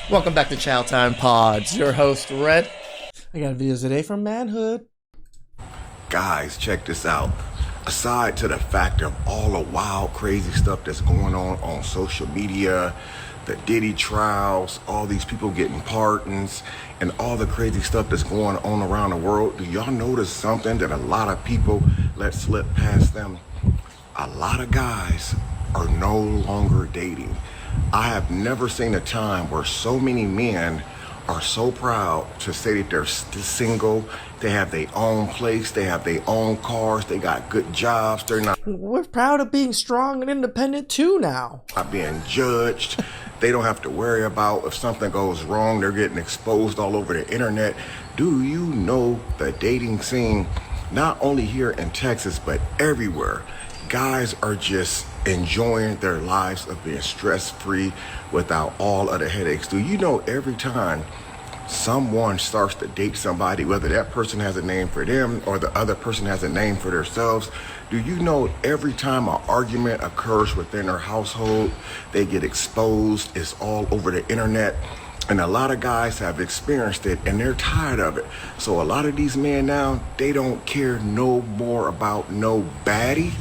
Welcome back to Chow Time Pods. Your host, Red. I got videos today from Manhood. Guys, check this out. Aside to the fact of all the wild, crazy stuff that's going on social media, the Diddy trials, all these people getting pardons, and all the crazy stuff that's going on around the world, do y'all notice something that a lot of people let slip past them? A lot of guys are no longer dating. I have never seen a time where so many men are so proud to say that they're single. They have their own place, they have their own cars, they got good jobs, they're not We're proud of being strong and independent too now. being judged. They don't have to worry about if something goes wrong, they're getting exposed all over the internet. Do you know the dating scene, not only here in Texas, but everywhere? Guys are just enjoying their lives of being stress-free without all of the headaches. Do you know every time someone starts to date somebody, whether that person has a name for them or the other person has a name for themselves, do you know every time an argument occurs within their household, they get exposed, it's all over the internet? And a lot of guys have experienced it and they're tired of it. So a lot of these men now, they don't care no more about no baddie,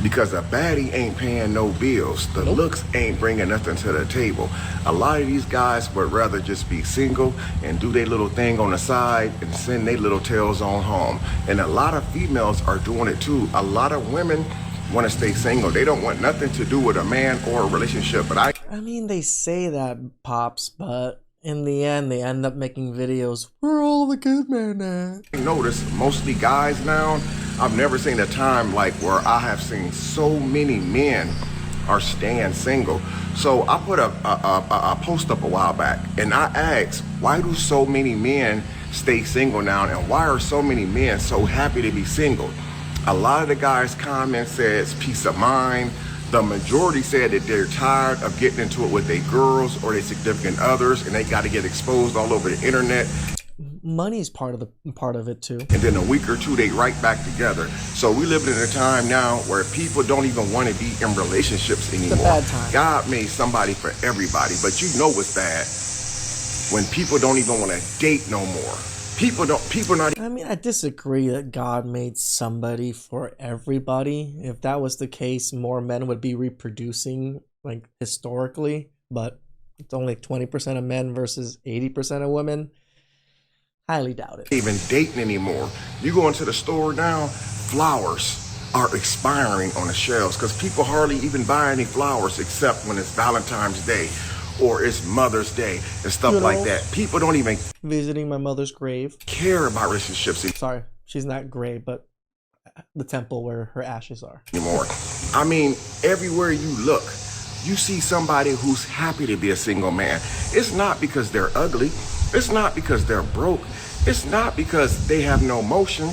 because a baddie ain't paying no bills. The looks ain't bringing nothing to the table. A lot of these guys would rather just be single and do their little thing on the side and send their little tails on home. And a lot of females are doing it too. A lot of women want to stay single. They don't want nothing to do with a man or a relationship. But I mean, they say that, Pops, but in the end, they end up making videos. Where are all the good men at? notice mostly guys now, I've never seen a time like where I have seen so many men are staying single. So I put a post up a while back and I asked, why do so many men stay single now, and why are so many men so happy to be single? A lot of the guys' comments says peace of mind. The majority said that they're tired of getting into it with their girls or their significant others, and they got to get exposed all over the internet. Money's part of it too. And then a week or two, they right back together. So we live in a time now where people don't even want to be in relationships anymore. It's a bad time. God made somebody for everybody, but you know what's bad? When people don't even want to date no more. People not. I mean, I disagree that God made somebody for everybody. If that was the case, more men would be reproducing, like, historically. But it's only 20% of men versus 80% of women. Highly doubt it. Even dating anymore. You go into the store now, flowers are expiring on the shelves because people hardly even buy any flowers except when it's Valentine's Day or it's Mother's Day and stuff like that. People don't even Visiting my mother's grave. care about relationships Sorry, she's not grave, but the temple where her ashes are. anymore. I mean, everywhere you look, you see somebody who's happy to be a single man. It's not because they're ugly. It's not because they're broke. It's not because they have no motion.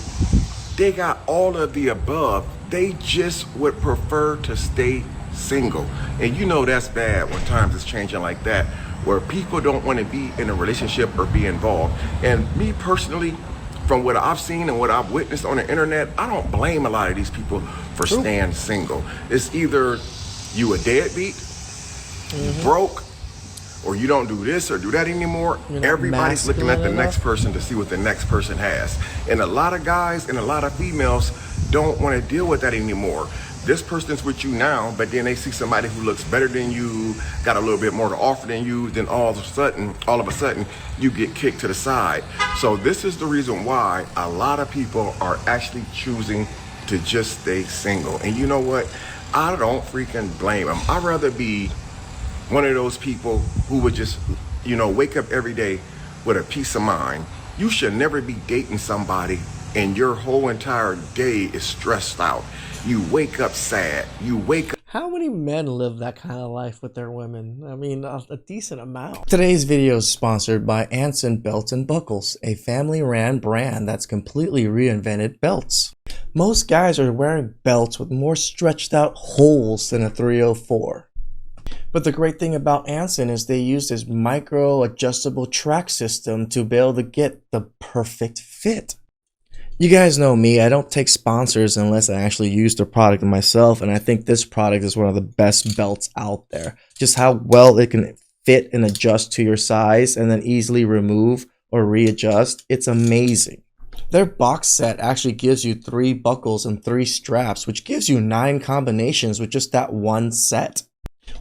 They got all of the above. They just would prefer to stay single. And you know that's bad when times is changing like that, where people don't want to be in a relationship or be involved. And me personally, from what I've seen and what I've witnessed on the internet, I don't blame a lot of these people for staying single. It's either you a deadbeat, you broke, or you don't do this or do that anymore. Everybody's looking at the next person to see what the next person has. And a lot of guys and a lot of females don't want to deal with that anymore. This person's with you now, but then they see somebody who looks better than you, got a little bit more to offer than you, then all of a sudden, you get kicked to the side. So this is the reason why a lot of people are actually choosing to just stay single. And you know what? I don't freaking blame them. I'd rather be one of those people who would just, wake up every day with a peace of mind. You should never be dating somebody and your whole entire day is stressed out. You wake up sad. You wake up. How many men live that kind of life with their women? I mean, a decent amount. Today's video is sponsored by Anson Belts and Buckles, a family-ran brand that's completely reinvented belts. Most guys are wearing belts with more stretched out holes than a 304. But the great thing about Anson is they use this micro adjustable track system to be able to get the perfect fit. You guys know me, I don't take sponsors unless I actually use the product myself, and I think this product is one of the best belts out there. Just how well it can fit and adjust to your size and then easily remove or readjust. It's amazing. Their box set actually gives you 3 buckles and 3 straps, which gives you 9 combinations with just that one set.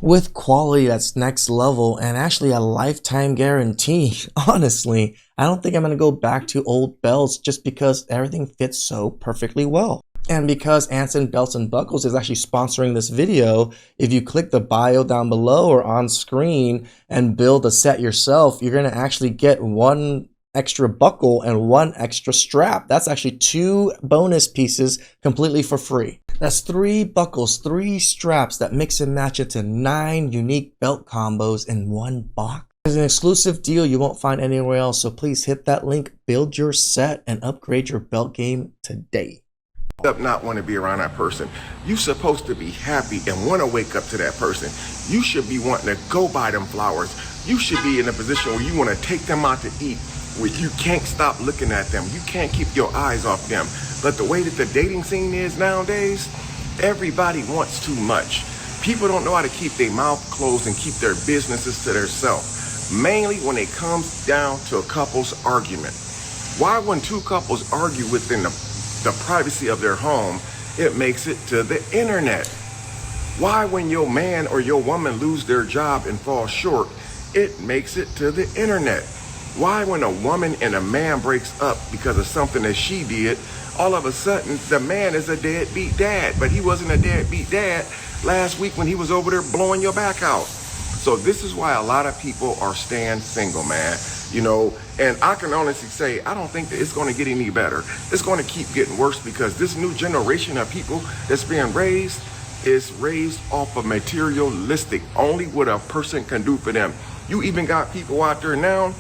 With quality that's next level and actually a lifetime guarantee. Honestly, I don't think I'm going to go back to old belts just because everything fits so perfectly well. And because Anson Belts and Buckles is actually sponsoring this video, if you click the bio down below or on screen and build a set yourself, you're going to actually get 1 extra buckle and 1 extra strap. That's actually 2 bonus pieces completely for free. That's 3 buckles, 3 straps that mix and match into 9 unique belt combos in 1 box. It's an exclusive deal you won't find anywhere else, so please hit that link, build your set, and upgrade your belt game today. Up not want to be around that person. You supposed to be happy and want to wake up to that person. You should be wanting to go buy them flowers. You should be in a position where you want to take them out to eat, where you can't stop looking at them. You can't keep your eyes off them. But the way that the dating scene is nowadays, everybody wants too much. People don't know how to keep their mouth closed and keep their businesses to themselves. Mainly when it comes down to a couple's argument. Why when 2 couples argue within the privacy of their home, it makes it to the internet? Why when your man or your woman lose their job and fall short, it makes it to the internet? Why when a woman and a man breaks up because of something that she did, all of a sudden the man is a deadbeat dad, but he wasn't a deadbeat dad last week when he was over there blowing your back out. So this is why a lot of people are staying single, man. You know, and I can honestly say, I don't think that it's going to get any better. It's going to keep getting worse because this new generation of people that's being raised is raised off of materialistic, only what a person can do for them. You even got people out there now,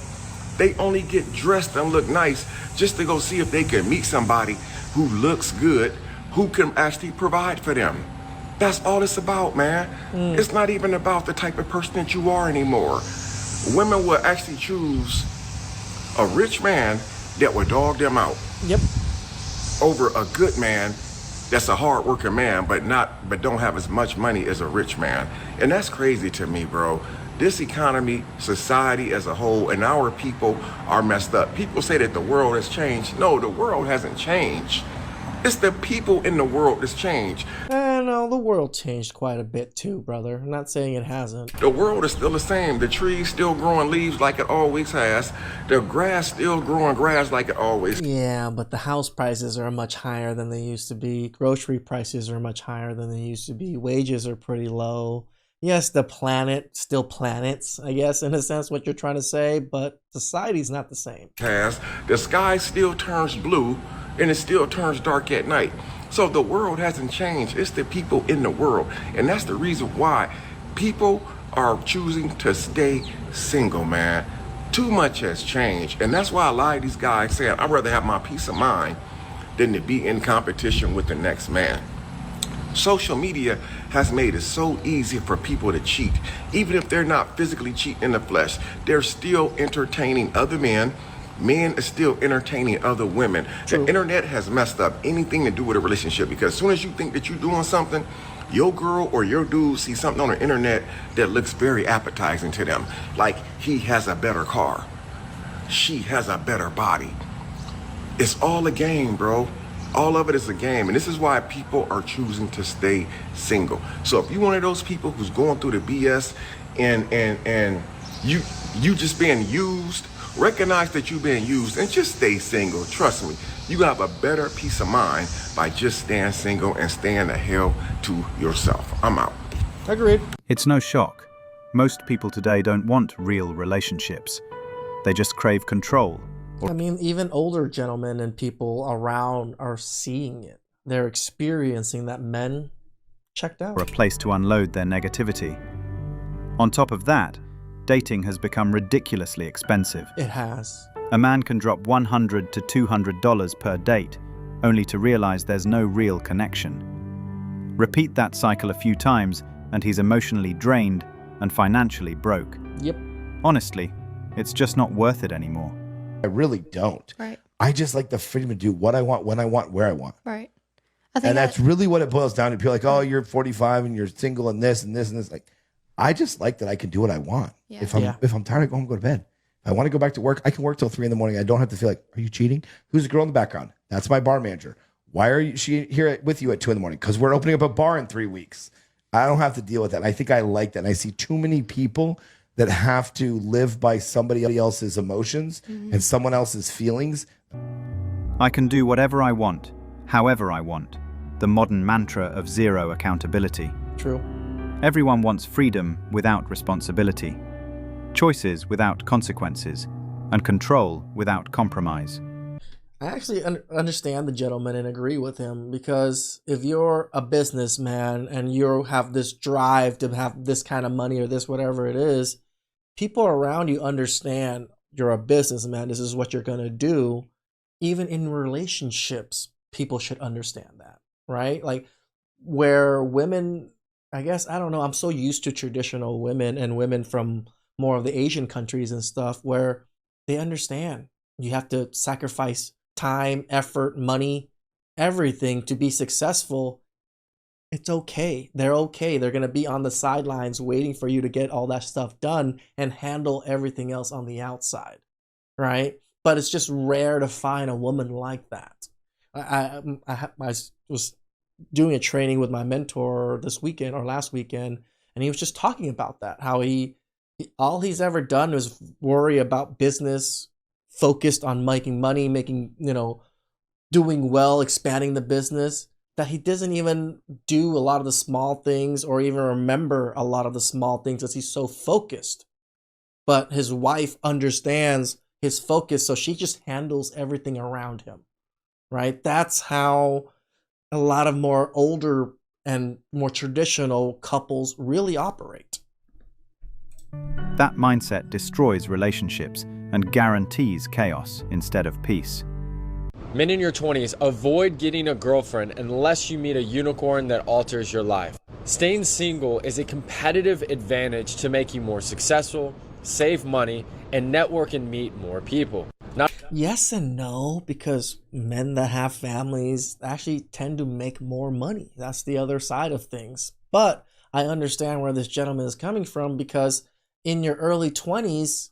they only get dressed and look nice just to go see if they can meet somebody who looks good, who can actually provide for them. That's all it's about, man. It's not even about the type of person that you are anymore. Women will actually choose a rich man that will dog them out. Yep. Over a good man that's a hard-working man, but don't have as much money as a rich man. And that's crazy to me, bro. This economy, society as a whole, and our people are messed up. People say that the world has changed. No, the world hasn't changed. It's the people in the world that's changed. No, the world changed quite a bit too, brother. I'm not saying it hasn't. The world is still the same. The trees still growing leaves like it always has. The grass still growing grass like it always. Yeah, but the house prices are much higher than they used to be. Grocery prices are much higher than they used to be. Wages are pretty low. Yes, the planet still planets, I guess, in a sense, what you're trying to say, but society's not the same. The sky still turns blue and it still turns dark at night. So the world hasn't changed. It's the people in the world. And that's the reason why people are choosing to stay single, man. Too much has changed. And that's why a lot of these guys say, I'd rather have my peace of mind than to be in competition with the next man. Social media has made it so easy for people to cheat. Even if they're not physically cheating in the flesh, they're still entertaining other men. Men are still entertaining other women. True. The internet has messed up anything to do with a relationship because as soon as you think that you're doing something, your girl or your dude sees something on the internet that looks very appetizing to them. Like he has a better car. She has a better body. It's all a game, bro. All of it is a game. And this is why people are choosing to stay single. So if you're one of those people who's going through the BS and you just being used, recognize that you're being used and just stay single. Trust me, you have a better peace of mind by just staying single and staying the hell to yourself. I'm out. Agreed. It's no shock. Most people today don't want real relationships. They just crave control. I mean, even older gentlemen and people around are seeing it. They're experiencing that men checked out. Or a place to unload their negativity. On top of that, dating has become ridiculously expensive. It has. A man can drop $100 to $200 per date, only to realize there's no real connection. Repeat that cycle a few times, and he's emotionally drained and financially broke. Yep. Honestly, it's just not worth it anymore. I really don't. Right. I just like the freedom to do what I want, when I want, where I want. Right. I think and that's really what it boils down to. People are like, oh, you're 45 and you're single and this and this and this. Like, I just like that I can do what I want. Yeah. If I'm tired, I go home, go to bed. If I want to go back to work, I can work till 3 a.m. I don't have to feel like, are you cheating? Who's the girl in the background? That's my bar manager. Why are she here with you at 2 a.m? Because we're opening up a bar in 3 weeks. I don't have to deal with that. And I think I like that. And I see too many people that have to live by somebody else's emotions and someone else's feelings. I can do whatever I want, however I want. The modern mantra of zero accountability. True. Everyone wants freedom without responsibility, choices without consequences, and control without compromise. I actually understand the gentleman and agree with him, because if you're a businessman and you have this drive to have this kind of money or this whatever it is, people around you understand you're a businessman. This is what you're going to do. Even in relationships, people should understand that, right? Like where women, I guess, I don't know, I'm so used to traditional women and women from more of the Asian countries and stuff where they understand you have to sacrifice time, effort, money, everything to be successful. It's okay. They're okay. They're going to be on the sidelines waiting for you to get all that stuff done and handle everything else on the outside, right? But it's just rare to find a woman like that. I was doing a training with my mentor this weekend or last weekend, and he was just talking about that, how all he's ever done is worry about business, focused on making money, doing well, expanding the business, that he doesn't even do a lot of the small things or even remember a lot of the small things as he's so focused. But his wife understands his focus, so she just handles everything around him, right? That's how a lot of more older and more traditional couples really operate. That mindset destroys relationships and guarantees chaos instead of peace. Men in your 20s, avoid getting a girlfriend unless you meet a unicorn that alters your life. Staying single is a competitive advantage to make you more successful, save money, and network and meet more people. Yes and no, because men that have families actually tend to make more money. That's the other side of things. But I understand where this gentleman is coming from, because in your early 20s,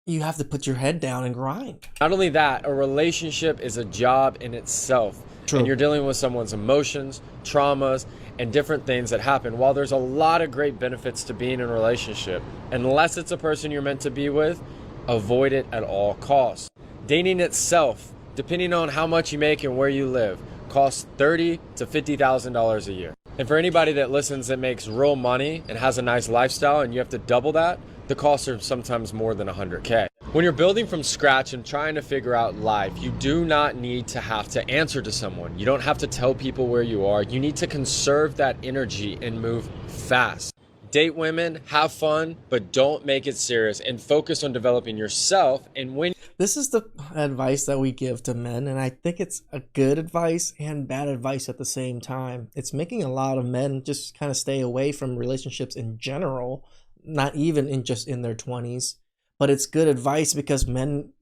you have to put your head down and grind. Not only that, a relationship is a job in itself. True. And you're dealing with someone's emotions, traumas, and different things that happen. While there's a lot of great benefits to being in a relationship, unless it's a person you're meant to be with, avoid it at all costs. Dating itself, depending on how much you make and where you live, costs $30,000 to $50,000 a year. And for anybody that listens that makes real money and has a nice lifestyle and you have to double that, the costs are sometimes more than $100K. When you're building from scratch and trying to figure out life, you do not need to have to answer to someone. You don't have to tell people where you are. You need to conserve that energy and move fast. Date women, have fun, but don't make it serious, and focus on developing yourself. And when This is the advice that we give to men, and I think it's a good advice and bad advice at the same time. It's making a lot of men just kind of stay away from relationships in general, not even in just in their 20s. But it's good advice because men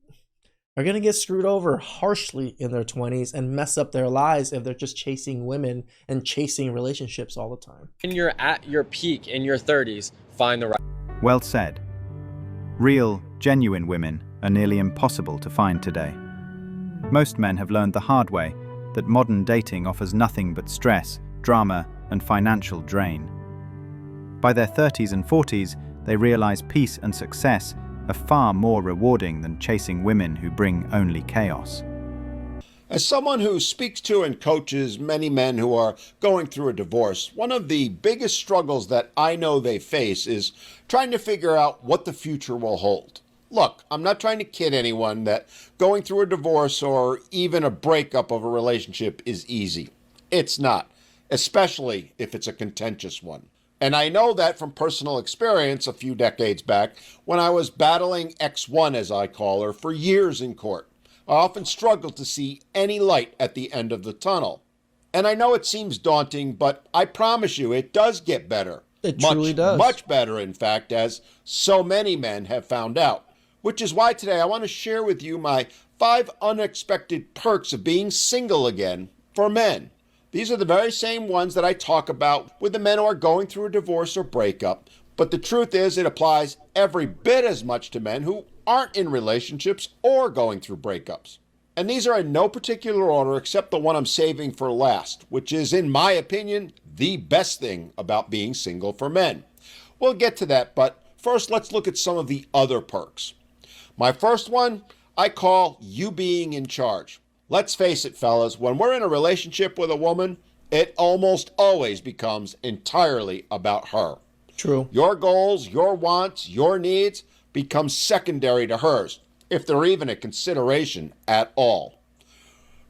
are going to get screwed over harshly in their 20s and mess up their lives if they're just chasing women and chasing relationships all the time. you're at your peak in your 30s, find the right. Well said. Real, genuine women are nearly impossible to find today. Most men have learned the hard way that modern dating offers nothing but stress, drama, and financial drain. By their 30s and 40s, they realize peace and success are far more rewarding than chasing women who bring only chaos. As someone who speaks to and coaches many men who are going through a divorce, one of the biggest struggles that I know they face is trying to figure out what the future will hold. Look, I'm not trying to kid anyone that going through a divorce or even a breakup of a relationship is easy. It's not, especially if it's a contentious one. And I know that from personal experience a few decades back when I was battling X1, as I call her, for years in court. I often struggled to see any light at the end of the tunnel. And I know it seems daunting, but I promise you it does get better. It truly does. Much better, in fact, as so many men have found out. Which is why today I want to share with you my 5 unexpected perks of being single again for men. These are the very same ones that I talk about with the men who are going through a divorce or breakup. But the truth is, it applies every bit as much to men who aren't in relationships or going through breakups. And these are in no particular order except the one I'm saving for last, which is, in my opinion, the best thing about being single for men. We'll get to that, but first let's look at some of the other perks. My first one, I call you being in charge. Let's face it, fellas, when we're in a relationship with a woman, it almost always becomes entirely about her. True. Your goals, your wants, your needs become secondary to hers, if they're even a consideration at all.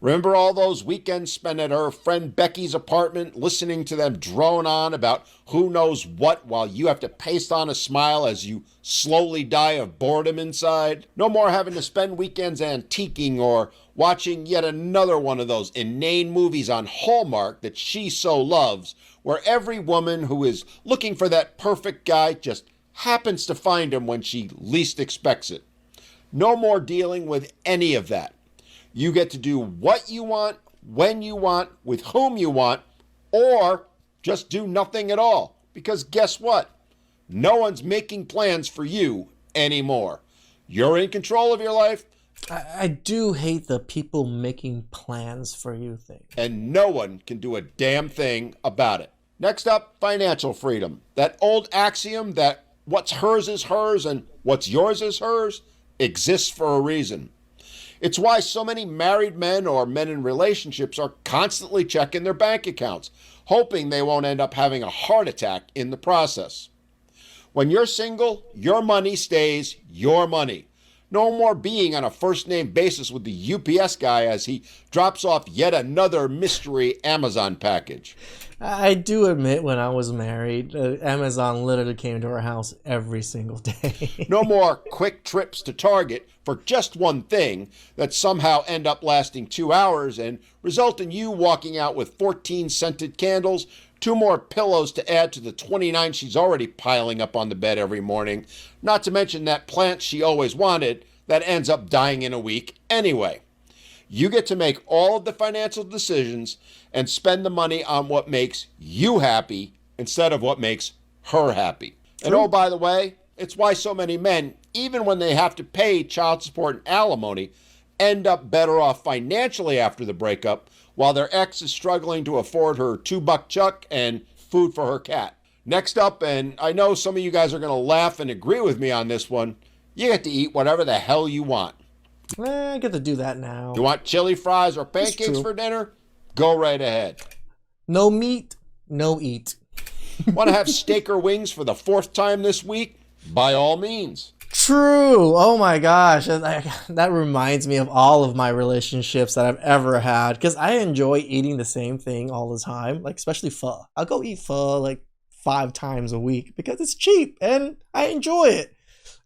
Remember all those weekends spent at her friend Becky's apartment, listening to them drone on about who knows what while you have to paste on a smile as you slowly die of boredom inside? No more having to spend weekends antiquing or watching yet another one of those inane movies on Hallmark that she so loves, where every woman who is looking for that perfect guy just happens to find him when she least expects it. No more dealing with any of that. You get to do what you want, when you want, with whom you want, or just do nothing at all. Because guess what? No one's making plans for you anymore. You're in control of your life. I do hate the people making plans for you thing. And no one can do a damn thing about it. Next up, financial freedom. That old axiom that what's hers is hers and what's yours is hers exists for a reason. It's why so many married men or men in relationships are constantly checking their bank accounts, hoping they won't end up having a heart attack in the process. When you're single, your money stays your money. No more being on a first-name basis with the UPS guy as he drops off yet another mystery Amazon package. I do admit when I was married, Amazon literally came to our house every single day. No more quick trips to Target for just one thing that somehow end up lasting 2 hours and result in you walking out with 14 scented candles, 2 more pillows to add to the 29 she's already piling up on the bed every morning, not to mention that plant she always wanted that ends up dying in a week anyway. You get to make all of the financial decisions and spend the money on what makes you happy instead of what makes her happy. And oh, by the way, it's why so many men, even when they have to pay child support and alimony, end up better off financially after the breakup, while their ex is struggling to afford her $2 chuck and food for her cat. Next up, and I know some of you guys are going to laugh and agree with me on this one, you get to eat whatever the hell you want. I get to do that now. You want chili fries or pancakes for dinner? Go right ahead. No meat, no eat. Want to have steak or wings for the 4th time this week? By all means. True. Oh my gosh. That reminds me of all of my relationships that I've ever had, because I enjoy eating the same thing all the time, like especially pho. I'll go eat pho like 5 times a week because it's cheap and I enjoy it.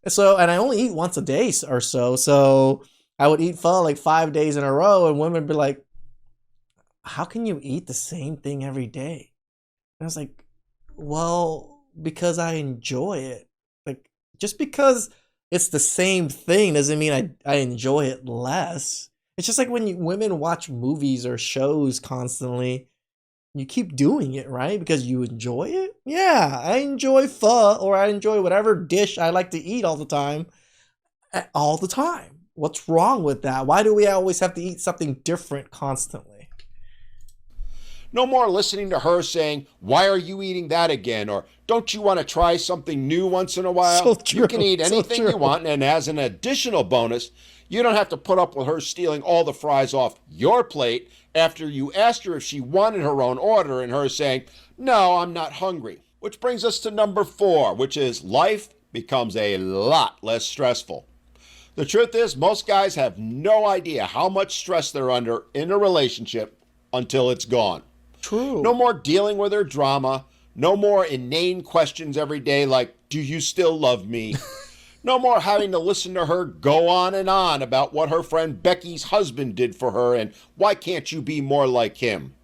So, and I only eat once a day or so. So I would eat pho like 5 days in a row, and women would be like, how can you eat the same thing every day? And I was like, well, because I enjoy it. Like, just because it's the same thing doesn't mean I enjoy it less. It's just like when women watch movies or shows constantly, you keep doing it, right? Because you enjoy it. Yeah, I enjoy pho, or I enjoy whatever dish I like to eat all the time. What's wrong with that? Why do we always have to eat something different constantly? No more listening to her saying, why are you eating that again? Or don't you want to try something new once in a while? So true. You can eat anything you want, and as an additional bonus, you don't have to put up with her stealing all the fries off your plate after you asked her if she wanted her own order and her saying, no, I'm not hungry. Which brings us to number 4, which is life becomes a lot less stressful. The truth is, most guys have no idea how much stress they're under in a relationship until it's gone. True. No more dealing with her drama. No more inane questions every day like, do you still love me? No more having to listen to her go on and on about what her friend Becky's husband did for her and why can't you be more like him?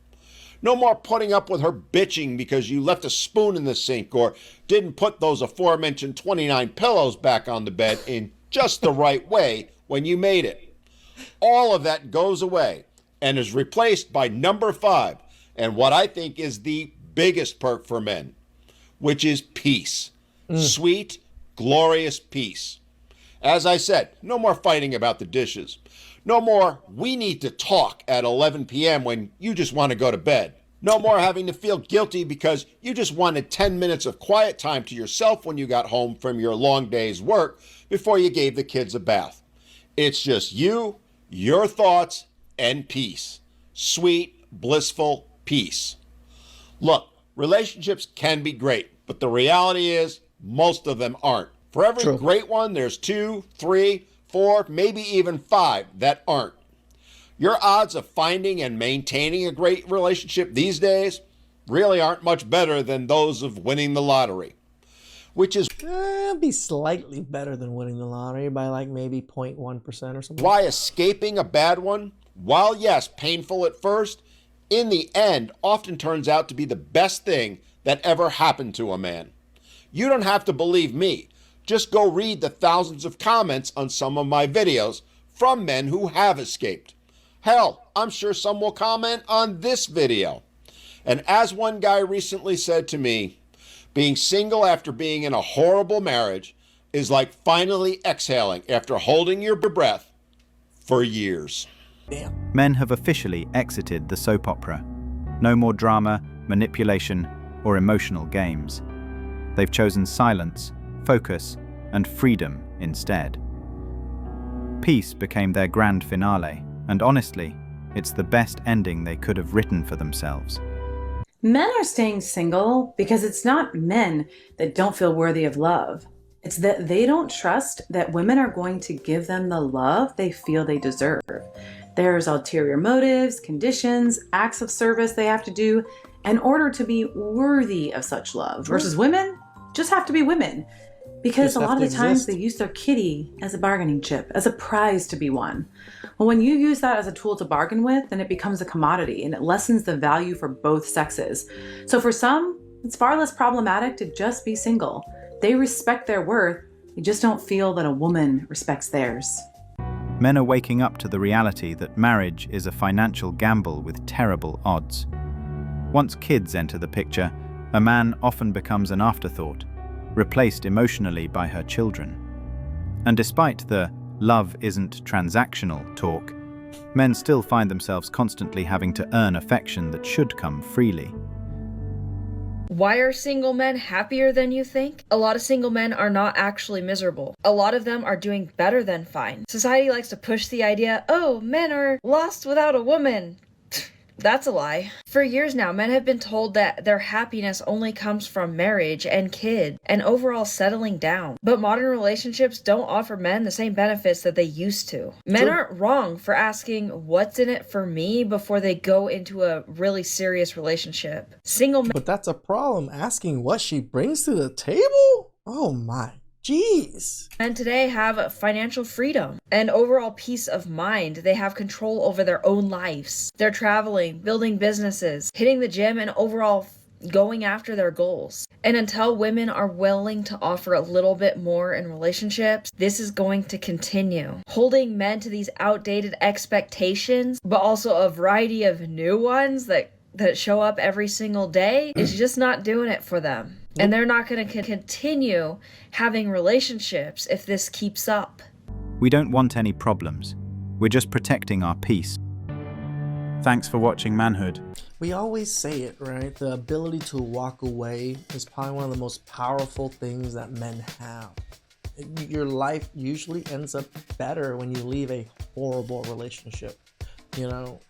No more putting up with her bitching because you left a spoon in the sink or didn't put those aforementioned 29 pillows back on the bed in just the right way when you made it. All of that goes away and is replaced by number 5, and what I think is the biggest perk for men, which is peace. Sweet, glorious peace. As I said, no more fighting about the dishes. No more, we need to talk at 11 p.m. when you just want to go to bed. No more having to feel guilty because you just wanted 10 minutes of quiet time to yourself when you got home from your long day's work before you gave the kids a bath. It's just you, your thoughts, and peace. Sweet, blissful peace. Look, relationships can be great, but the reality is most of them aren't. For every great one, there's 2, 3, 4, maybe even 5 that aren't. Your odds of finding and maintaining a great relationship these days really aren't much better than those of winning the lottery, which is Be slightly better than winning the lottery by like maybe 0.1% or something. why escaping a bad one, while yes, painful at first, in the end often turns out to be the best thing that ever happened to a man. You don't have to believe me. Just go read the thousands of comments on some of my videos from men who have escaped. Hell, I'm sure some will comment on this video. And as one guy recently said to me, being single after being in a horrible marriage is like finally exhaling after holding your breath for years. Damn. Men have officially exited the soap opera. No more drama, manipulation, or emotional games. They've chosen silence, focus, and freedom instead. Peace became their grand finale, and honestly, it's the best ending they could have written for themselves. Men are staying single because it's not men that don't feel worthy of love. It's that they don't trust that women are going to give them the love they feel they deserve. There's ulterior motives, conditions, acts of service they have to do in order to be worthy of such love. Versus women just have to be women. Because Just a have lot to of the times exist. they use their kitty as a bargaining chip, as a prize to be won. Well, when you use that as a tool to bargain with, then it becomes a commodity and it lessens the value for both sexes. So for some, it's far less problematic to just be single. They respect their worth, they just don't feel that a woman respects theirs. Men are waking up to the reality that marriage is a financial gamble with terrible odds. Once kids enter the picture, a man often becomes an afterthought, replaced emotionally by her children. And despite the love isn't transactional talk, men still find themselves constantly having to earn affection that should come freely. Why are single men happier than you think? A lot of single men are not actually miserable. A lot of them are doing better than fine. Society likes to push the idea, oh, men are lost without a woman. That's a lie. For years now, men have been told that their happiness only comes from marriage and kid and overall settling down. But modern relationships don't offer men the same benefits that they used to. Men aren't wrong for asking what's in it for me before they go into a really serious relationship. Single men But that's a problem, asking what she brings to the table? Oh my, jeez. Men today have financial freedom and overall peace of mind. They have control over their own lives. They're traveling, building businesses, hitting the gym, and overall going after their goals. And until women are willing to offer a little bit more in relationships, this is going to continue. Holding men to these outdated expectations, but also a variety of new ones that show up every single day is just not doing it for them. And they're not going to continue having relationships if this keeps up. We don't want any problems. We're just protecting our peace. Thanks for watching Manhood. We always say it, right? The ability to walk away is probably one of the most powerful things that men have. Your life usually ends up better when you leave a horrible relationship. You know,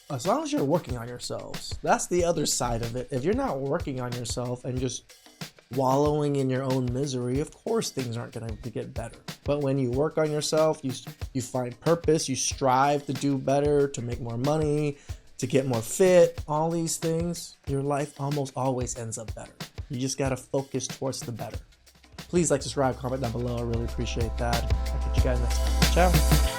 as long as you're working on yourselves. That's the other side of it. If you're not working on yourself and just wallowing in your own misery, of course things aren't going to get better. But when you work on yourself, you find purpose, you strive to do better, to make more money, to get more fit, all these things, your life almost always ends up better. You just got to focus towards the better. Please like, subscribe, comment down below. I really appreciate that. I'll catch you guys next time. Ciao.